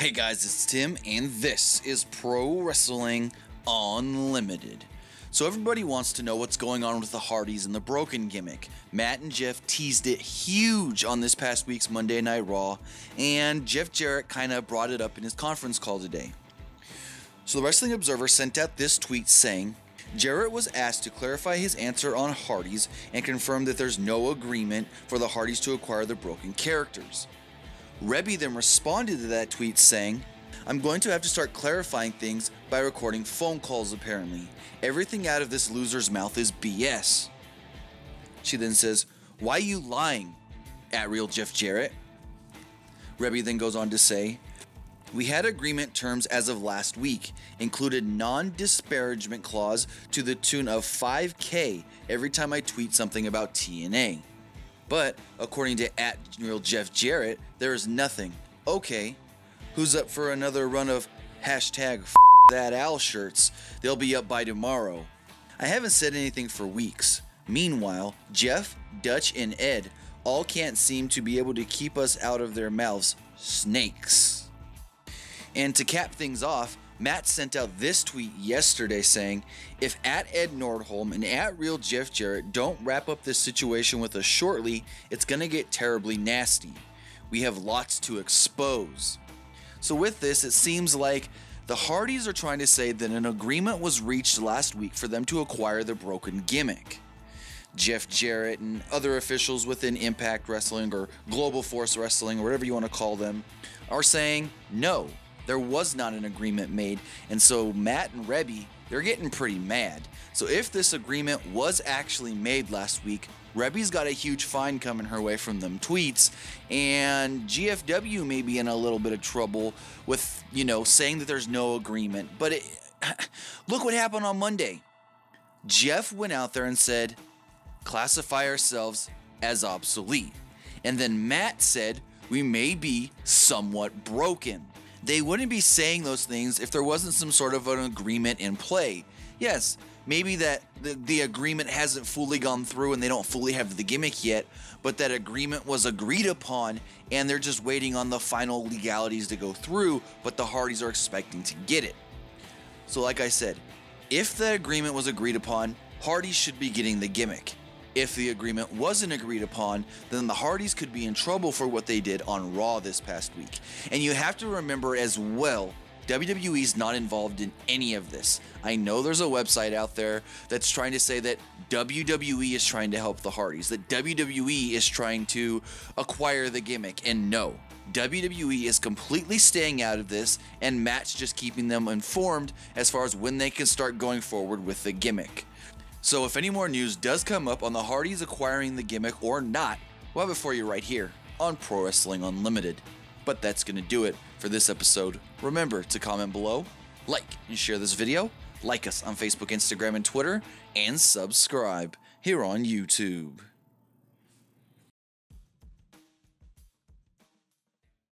Hey guys, it's Tim, and this is Pro Wrestling Unlimited. So everybody wants to know what's going on with the Hardys and the broken gimmick. Matt and Jeff teased it huge on this past week's Monday Night Raw, and Jeff Jarrett kind of brought it up in his conference call today. So the Wrestling Observer sent out this tweet saying, Jarrett was asked to clarify his answer on Hardys and confirmed that there's no agreement for the Hardys to acquire the broken characters. Rebby then responded to that tweet saying, I'm going to have to start clarifying things by recording phone calls apparently. Everything out of this loser's mouth is BS. She then says, why you lying, at real Jeff Jarrett? Rebby then goes on to say, we had agreement terms as of last week, included non-disparagement clause to the tune of $5,000 every time I tweet something about TNA. But, according to @RealJeff Jarrett, there is nothing. Okay, who's up for another run of #ThatAl shirts? They'll be up by tomorrow. I haven't said anything for weeks. Meanwhile, Jeff, Dutch, and Ed all can't seem to be able to keep us out of their mouths. Snakes. And to cap things off, Matt sent out this tweet yesterday saying, if @Ed Nordholm and @RealJeff Jarrett don't wrap up this situation with us shortly, it's gonna get terribly nasty. We have lots to expose. So with this, it seems like the Hardys are trying to say that an agreement was reached last week for them to acquire the broken gimmick. Jeff Jarrett and other officials within Impact Wrestling or Global Force Wrestling or whatever you want to call them are saying no. There was not an agreement made, and so Matt and Rebby, they're getting pretty mad. So if this agreement was actually made last week, Rebby's got a huge fine coming her way from them tweets, and GFW may be in a little bit of trouble with, saying that there's no agreement. But look what happened on Monday. Jeff went out there and said, classify ourselves as obsolete. And then Matt said, we may be somewhat broken. They wouldn't be saying those things if there wasn't some sort of an agreement in play. Yes, maybe that the agreement hasn't fully gone through and they don't fully have the gimmick yet, but that agreement was agreed upon and they're just waiting on the final legalities to go through, but the Hardys are expecting to get it. So like I said, if the agreement was agreed upon, Hardys should be getting the gimmick. If the agreement wasn't agreed upon, then the Hardys could be in trouble for what they did on Raw this past week. And you have to remember as well, WWE is not involved in any of this. I know there's a website out there that's trying to say that WWE is trying to help the Hardys, that WWE is trying to acquire the gimmick, and no. WWE is completely staying out of this, and Matt's just keeping them informed as far as when they can start going forward with the gimmick. So if any more news does come up on the Hardys acquiring the gimmick or not, we'll have it for you right here on Pro Wrestling Unlimited. But that's going to do it for this episode. Remember to comment below, like and share this video, like us on Facebook, Instagram, and Twitter, and subscribe here on YouTube.